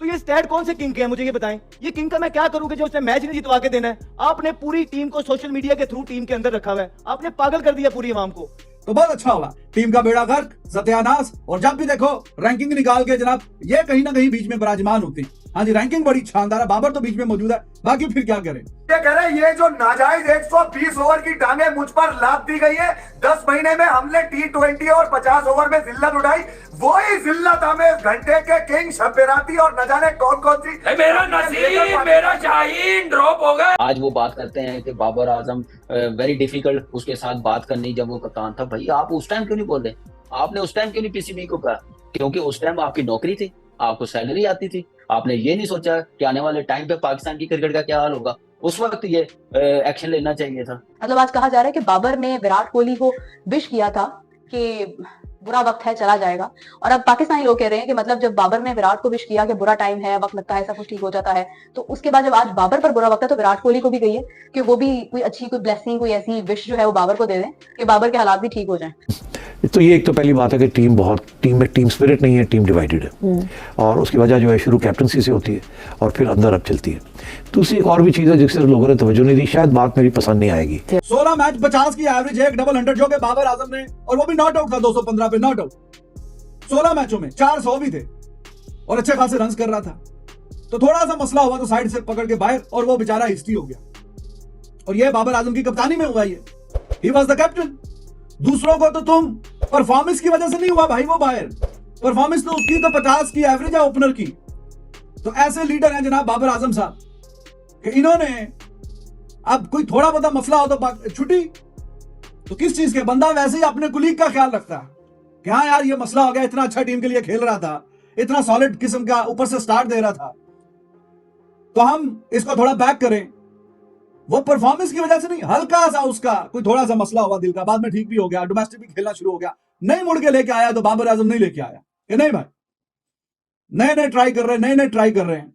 तो ये स्टैट कौन से किंग के हैं मुझे ये बताएं। ये किंग का मैं क्या करूंगा जो उसने मैच नहीं जितवा के देना है। आपने पूरी टीम को सोशल मीडिया के थ्रू टीम के अंदर रखा हुआ है, आपने पागल कर दिया पूरी आवाम को। तो बहुत अच्छा हुआ, टीम का बेड़ा गर्क, सत्यानाश। और जब भी देखो रैंकिंग निकाल के जनाब ये कहीं ना कहीं बीच में विराजमान होती है। हाँ जी, रैंकिंग बड़ी शानदार है, बाबर तो बीच में मौजूद है, बाकी फिर क्या करें। ये कह रहे हैं ये जो नाजायज 120 ओवर की टांगे मुझ पर लाद दी गई है, 10 महीने में हमने T20 और 50 ओवर में जिल्लत उठाई, वही जिल्लत हमें घंटे के किंग शब्बेराती और न जाने कौन कौन सी मेरा नसीब मेरा शाहीन ड्रॉप हो गया। आज वो बात करते हैं कि बाबर आजम वेरी डिफिकल्ट उसके साथ बात करनी जब वो कप्तान था। भाई आप उस टाइम क्यों नहीं बोल रहे? आपने उस टाइम क्यों नहीं पीसीबी को कहा? क्योंकि उस टाइम आपकी नौकरी थी, आपको सैलरी आती थी। आपने ये नहीं सोचा कि आने वाले टाइम पे पाकिस्तान की क्रिकेट का क्या हाल होगा। उस वक्त ये एक्शन लेना चाहिए था। मतलब आज कहा जा रहा है कि बाबर ने विराट कोहली को विश किया था कि बुरा वक्त है, चला जाएगा। और अब पाकिस्तानी लोग कह रहे हैं कि मतलब जब बाबर ने विराट को विश किया कि बुरा टाइम है, वक्त लगता है, सब कुछ ठीक हो जाता है, तो उसके बाद जब आज बाबर पर बुरा वक्त है तो विराट कोहली को भी गई है कि वो भी कोई अच्छी कोई ब्लेसिंग, कोई ऐसी विश जो है वो बाबर को दे दें कि बाबर के हालात भी ठीक हो जाएं। तो ये एक तो पहली बात है कि टीम में टीम स्पिरिट नहीं है, टीम डिवाइडेड है और उसकी वजह जो है शुरू कैप्टनसी से होती है और फिर अंदर अब चलती है। दूसरी एक और भी चीज़ है जिससे लोगों ने तवज्जो नहीं दी, शायद बात मेरी पसंद नहीं आएगी। 16 मैच 50 की एवरेज, एक डबल 100 जो कि बाबर आजम ने, और वो भी नॉट आउट था 215 पे, नॉट आउट 16 मैचों में 400 भी थे और अच्छे खासे रन कर रहा था। तो थोड़ा सा मसला हुआ तो साइड से पकड़ के बाहर और वो बेचारा हिस्ट्री हो गया। और ये बाबर आजम की कप्तानी में हुआ, ये ही वाज द कैप्टन। दूसरों को तो तुम परफॉर्मेंस की वजह से नहीं हुआ भाई वो बाहर, परफॉर्मेंस तो उसकी तो 50 की एवरेज है ओपनर की। तो ऐसे लीडर हैं जनाब बाबर आजम साहब कि इन्होंने अब कोई थोड़ा बहुत मसला हो तो छुट्टी, तो किस चीज के, बंदा वैसे ही अपने कुलीग का ख्याल रखता है कि हाँ यार ये मसला हो गया, इतना अच्छा टीम के लिए खेल रहा था, इतना सॉलिड किस्म का ऊपर से स्टार्ट दे रहा था, तो हम इसको थोड़ा बैक करें। वो परफॉर्मेंस की वजह से नहीं, हल्का सा उसका कोई थोड़ा सा मसला हुआ दिल का, बाद में ठीक भी हो गया, डोमेस्टिक भी खेलना शुरू हो गया, नहीं मुड़ के लेके आया तो बाबर आजम नहीं लेके आया कि नहीं भाई नए नए ट्राई कर रहे हैं।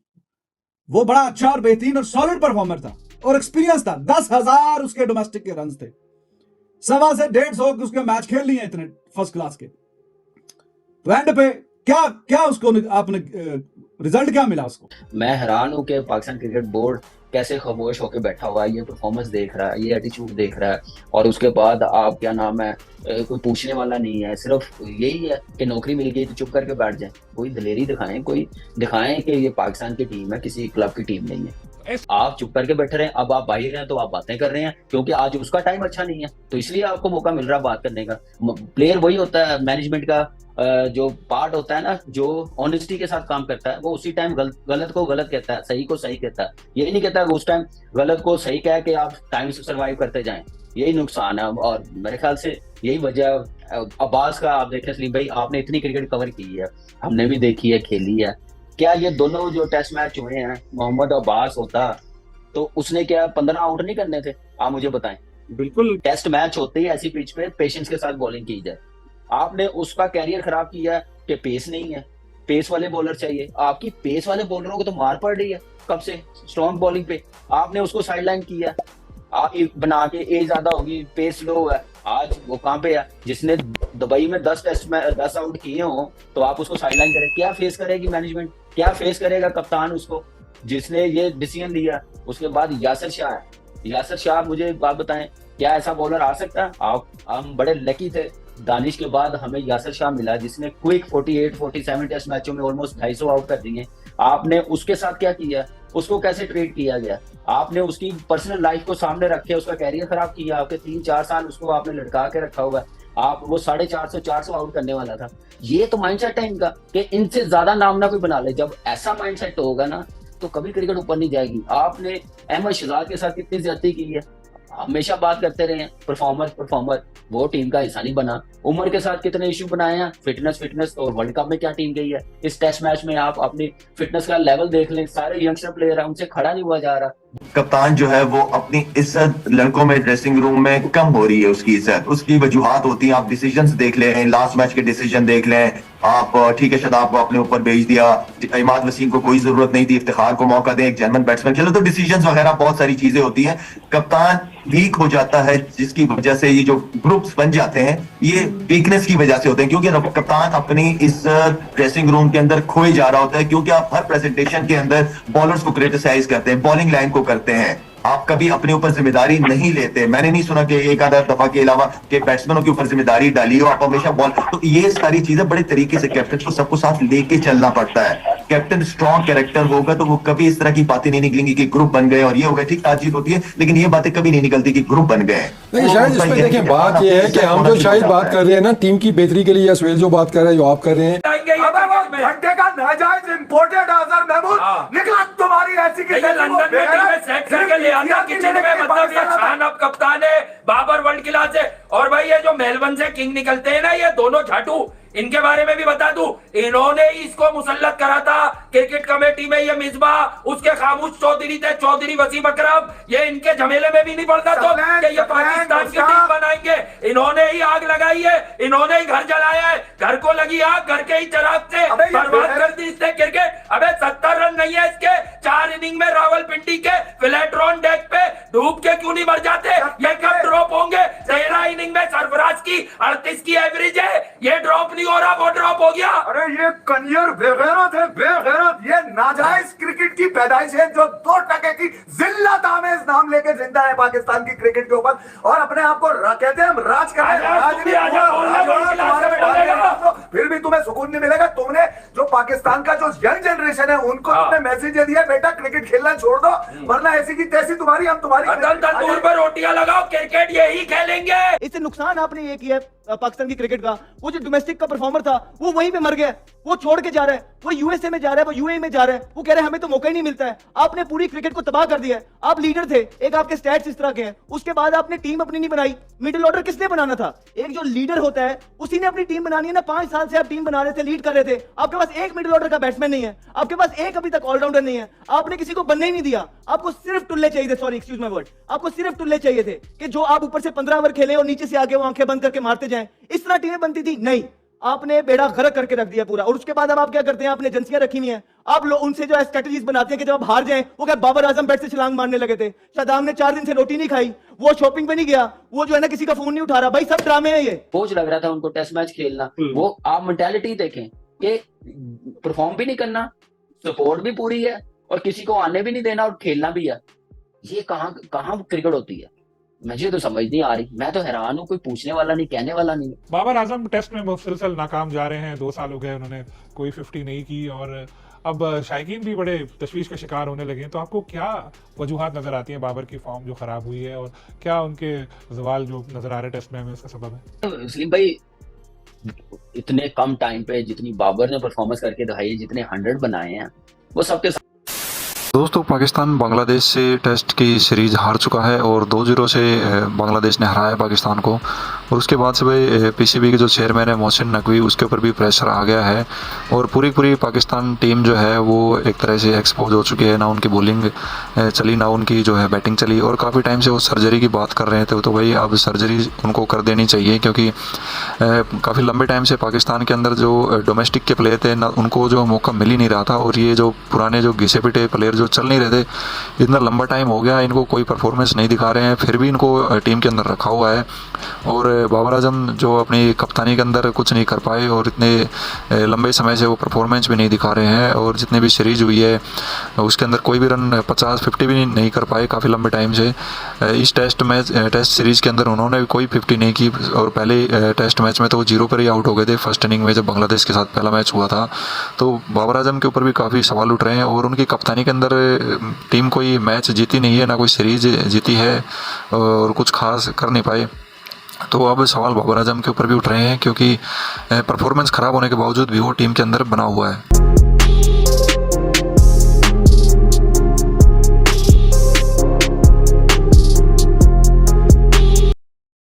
वो बड़ा अच्छा और बेहतरीन और सॉलिड परफॉर्मर था और एक्सपीरियंस था। 10,000 उसके डोमेस्टिक के रन थे, 1.25 से 150 उसके मैच खेल लिए इतने फर्स्ट क्लास के। तो एंड पे क्या उसको आपने रिजल्ट क्या मिला उसको? मैं हैरान हूं कि पाकिस्तान क्रिकेट बोर्ड कैसे खामोश होकर बैठा हुआ है, ये परफॉर्मेंस देख रहा है, ये एटीट्यूड देख रहा है, और उसके बाद आप क्या नाम है कोई पूछने वाला नहीं है। सिर्फ यही है कि नौकरी मिल गई तो चुप करके बैठ जाए। कोई दलेरी दिखाएं, कोई दिखाएं कि ये पाकिस्तान की टीम है, किसी क्लब की टीम नहीं है। आप चुप करके बैठे रहे। अब आप बाहर हैं तो आप बातें कर रहे हैं क्योंकि आज उसका टाइम अच्छा नहीं है, तो इसलिए आपको मौका मिल रहा है बात करने का। प्लेयर वही होता है, मैनेजमेंट का जो पार्ट होता है ना, जो ऑनेस्टी के साथ काम करता है, वो उसी टाइम गलत को गलत कहता है, सही को सही कहता है। ये नहीं कहता उस टाइम गलत को सही कह के आप टाइम से सर्वाइव करते जाएं। यही नुकसान है और मेरे ख्याल से यही वजह अब्बास का। आप देखें सलीम भाई, आपने इतनी क्रिकेट कवर की है, हमने भी देखी है, खेली है। क्या ये दोनों जो टेस्ट मैच हुए हैं, मोहम्मद अब्बास होता तो उसने क्या 15 आउट नहीं करने थे? आप मुझे बताएं। बिल्कुल, टेस्ट मैच होते ही ऐसी पिच पे पेशेंस के साथ बॉलिंग की जाए। आपने उसका कैरियर खराब किया कि पेस नहीं है, पेस वाले बॉलर चाहिए। आपकी पेस वाले बॉलरों को तो मार पड़ रही है कब से स्ट्रॉन्ग बॉलिंग पे, आपने उसको साइडलाइन किया। आप बना के एज ज्यादा होगी, पेस लो है, आज वो कहाँ पे है? जिसने दुबई में 10 टेस्ट में 10 आउट किए हो तो आप उसको साइडलाइन करें। क्या फेस करेगी मैनेजमेंट, क्या फेस करेगा कप्तान उसको जिसने ये डिसीजन लिया? उसके बाद यासिर शाह है। यासिर शाह, मुझे एक बात बताएं, क्या ऐसा बॉलर आ सकता है? हम बड़े लकी थे, दानिश के बाद हमें यासिर शाह मिला जिसने क्विक 48-47 टेस्ट मैचों में ऑलमोस्ट 250 आउट कर दिए। आपने उसके साथ क्या किया? उसको कैसे ट्रीट किया गया? आपने उसकी पर्सनल लाइफ को सामने रखे उसका कैरियर खराब किया। आपके 3-4 साल उसको आपने लटका के रखा हुआ है। आप वो 450-400 आउट करने वाला था। ये तो माइंडसेट है इनका कि इनसे ज्यादा नाम ना कोई बना ले। जब ऐसा माइंडसेट होगा ना तो कभी क्रिकेट ऊपर नहीं जाएगी। आपने अहमद शहजाद के साथ कितनी ज्यादती की है, हमेशा बात करते रहे हैं परफॉर्मर, वो टीम का हिस्सा नहीं बना। उमर के साथ कितने इशू बनाए हैं, फिटनेस, और वर्ल्ड कप में क्या टीम गई है। इस टेस्ट मैच में आप अपनी फिटनेस का लेवल देख लें, सारे यंगस्टर प्लेयर हैं, उनसे खड़ा नहीं हुआ जा रहा। कप्तान जो है वो अपनी इज्जत लड़कों में ड्रेसिंग रूम में कम हो रही है, उसकी इज्जत, उसकी वजूहात होती हैं। आप डिसीजंस देख लें, लास्ट मैच के डिसीजन देख लें, आप ठीक है शादाब को अपने ऊपर भेज दिया, इमाद वसीम को कोई जरूरत नहीं थी, इफ्तिखार को मौका दें, एक जेन्युइन बैट्समैन खेलो, तो डिसीजंस वगैरह बहुत सारी चीजें होती हैं। कप्तान वीक हो जाता है जिसकी वजह से ये जो ग्रुप्स बन जाते हैं ये वीकनेस की वजह से होते हैं, क्योंकि कप्तान अपनी इस ड्रेसिंग रूम के अंदर खोए जा रहा होता है, क्योंकि आप हर प्रेजेंटेशन के अंदर बॉलर्स को क्रिटिसाइज करते हैं, बॉलिंग लाइन को करते हैं, आप कभी अपने ऊपर जिम्मेदारी नहीं लेते। मैंने नहीं सुना कि एक आधा दफा के अलावा कि बैट्समैनों के ऊपर जिम्मेदारी डाली हो, आप हमेशा बॉल, तो ये सारी चीजें बड़े तरीके से कैप्टन को सबको साथ लेके चलना पड़ता है। कैप्टन स्ट्रॉन्ग कैरेक्टर होगा तो वो कभी इस तरह की बातें नहीं निकलेंगी कि ग्रुप बन गए और ये हो गया, ठीक बातचीत होती है लेकिन ये बातें कभी नहीं निकलती कि ग्रुप बन गए। नहीं शायद इसमें देखिए बात ये है कि हम जो शायद बात कर रहे हैं ना टीम की बेहतरी के लिए, या सुहेल जो बात कर रहे हैं, जो आप कर रहे हैं, घंटे का नाजायज इंपोर्टेड अजहर महमूद निकला तुम्हारी ऐसी की लंदन में टीमें सेट करके ले आता किचन में, मतलब ये खान अब कप्तान है, बाबर वर्ल्ड क्लास है, और भाई ये जो मेलबर्न से किंग निकलते हैं ना ये दोनों झाटू, इनके बारे में भी बता दूं, इन्होंने इसको मुसल्लत करा था क्रिकेट कमेटी में, ये मिसबा, उसके खामोश चौधरी थे, चौधरी वसीम अकरम, ये इनके झमेले में भी नहीं पड़ता तो कि ये पाकिस्तान की टीम बनाएंगे। इन्होंने ही आग लगाई है, इन्होंने ही घर जलाया है, घर को लगी आग, घर के ही चराग से बर्बाद कर दी इसने क्रिकेट। अबे 70 रन नहीं है इसके 4 इनिंग में रावलपिंडी के फ्लैट्रॉन डेक पे डूब के क्यों नहीं मर जाते? ये कब ड्रॉप होंगे? 13 इनिंग में सरफराज की 38 की एवरेज है, ये ड्रॉप नहीं हो रहा, वो ड्रॉप हो गया। अरे ये कन्यर बेगैरत है, बेगैरत, ये नाजायज क्रिकेट की पैदाइश है जो 2% की जिल्लत आमेज नाम लेके जिंदा है पाकिस्तान की क्रिकेट के ऊपर, और अपने आप को कहते हैं हम राज कर रहे हैं, फिर भी तुम्हें सुकून नहीं मिलेगा। तुमने जो पाकिस्तान का जो यंग जनरेशन है उनको तुमने मैसेज दिया बेटा क्रिकेट खेलना छोड़ दो, वरना ऐसी की तैसी तुम्हारी हम तुम्हारी तंदूर पर रोटियां लगाओ, क्रिकेट यही खेलेंगे। इससे नुकसान आपने ये किया है पाकिस्तान की क्रिकेट का, वो जो डोमेस्टिक का परफॉर्मर था वो वहीं पे मर गया, वो छोड़ के जा रहा है, वो यूएसए में जा रहा है, वो यूएई में जा रहा है, वो कह रहे हैं हमें तो मौका ही नहीं मिलता है। आपने पूरी क्रिकेट को तबाह कर दिया है। आप लीडर थे, एक आपके स्टैट्स इस तरह के हैं, उसके बाद आपने टीम अपनी नहीं बनाई। मिडिल ऑर्डर किसने बनाना था? एक जो लीडर होता है उसी ने अपनी टीम बनानी है ना। 5 साल से आप टीम बना रहे थे, लीड कर रहे थे, आपके पास एक मिडिल ऑर्डर का बैट्समैन नहीं है, आपके पास एक अभी तक ऑलराउंडर नहीं है, आपने किसी को बनने ही नहीं दिया। आपको सिर्फ टुल्ले चाहिए थे, सॉरी एक्सक्यूज माय वर्ड, आपको सिर्फ टुल्ले चाहिए थे कि जो आप ऊपर से 15 ओवर खेले और नीचे से आगे वो आंखें बंद करके मारते जाएं। इस तरह टीमें बनती थी नहीं, आपने बेड़ा गर्क करके रख दिया पूरा। और उसके बाद अब आप क्या करते हैं? आपने एजेंसियां रखी हुई हैं, आप लोग उनसे जो स्ट्रेटजीज बनाते हैं कि जब आप हार जाएं, वो क्या बाबर आजम बैट से छलांग मारने लगे थे, शदाम ने 4 दिन से रोटी नहीं खाई, वो शॉपिंग पे नहीं गया, वो जो है ना किसी का फोन नहीं उठा रहा। भाई सब ड्रामे हैं ये। कोच लग रहा था उनको टेस्ट मैच खेलना, वो आप मेंटालिटी देखें कि परफॉर्म भी नहीं करना, सपोर्ट भी पूरी है और किसी को आने भी नहीं देना और खेलना भी है। ये कहाँ क्रिकेट होती है? मुझे तो समझ नहीं आ रही, मैं तो हैरान हूँ, कोई पूछने वाला नहीं, कहने वाला नहीं। बाबर आजम टेस्ट में मुसलसल नाकाम जा रहे हैं, 2 साल हो गए उन्होंने कोई 50 नहीं की, और अब शायकीन भी बड़े तशवीश का शिकार होने लगे हैं। तो आपको क्या वजूहात नजर आती हैं बाबर की फॉर्म जो खराब हुई है, और क्या उनके जवाल जो नजर आ रहे टेस्ट में इसका सबब है? सलीम भाई, इतने कम टाइम पे जितनी बाबर ने परफॉर्मेंस करके दिखाई, जितने 100 बनाए हैं, वो सबके दोस्तों पाकिस्तान बांग्लादेश से टेस्ट की सीरीज़ हार चुका है और 2-0 से बांग्लादेश ने हराया पाकिस्तान को। और उसके बाद से भाई पीसीबी के जो चेयरमैन है मोहसिन नकवी, उसके ऊपर भी प्रेशर आ गया है और पूरी पाकिस्तान टीम जो है वो एक तरह से एक्सपोज हो चुकी है। ना उनकी बॉलिंग चली, ना उनकी जो है बैटिंग चली, और काफ़ी टाइम से वो सर्जरी की बात कर रहे थे। तो भाई अब सर्जरी उनको कर देनी चाहिए, क्योंकि काफ़ी लंबे टाइम से पाकिस्तान के अंदर जो डोमेस्टिक के प्लेयर थे ना, उनको जो मौका मिल ही नहीं रहा था। और ये जो पुराने जो घिसे पिटे प्लेयर जो चल नहीं रहे थे, इतना लंबा टाइम हो गया, इनको कोई परफॉर्मेंस नहीं दिखा रहे हैं, फिर भी इनको टीम के अंदर रखा हुआ है। और बाबर आजम जो अपनी कप्तानी के अंदर कुछ नहीं कर पाए और इतने लंबे समय से वो परफॉर्मेंस भी नहीं दिखा रहे हैं, और जितने भी सीरीज़ हुई है उसके अंदर कोई भी रन 50-50 भी नहीं कर पाए काफ़ी लंबे टाइम से। इस टेस्ट सीरीज़ के अंदर उन्होंने भी कोई 50 नहीं की, और पहले टेस्ट मैच में तो वो 0 पर ही आउट हो गए थे फर्स्ट इनिंग में, जब बांग्लादेश के साथ पहला मैच हुआ था। तो बाबर आजम के ऊपर भी काफ़ी सवाल उठ रहे हैं, और उनकी कप्तानी के अंदर टीम कोई मैच जीती नहीं है, ना कोई सीरीज जीती है, और कुछ खास कर नहीं पाए। तो अब सवाल बाबर आजम के ऊपर भी उठ रहे हैं, क्योंकि परफॉर्मेंस ख़राब होने के बावजूद भी वो टीम के अंदर बना हुआ है।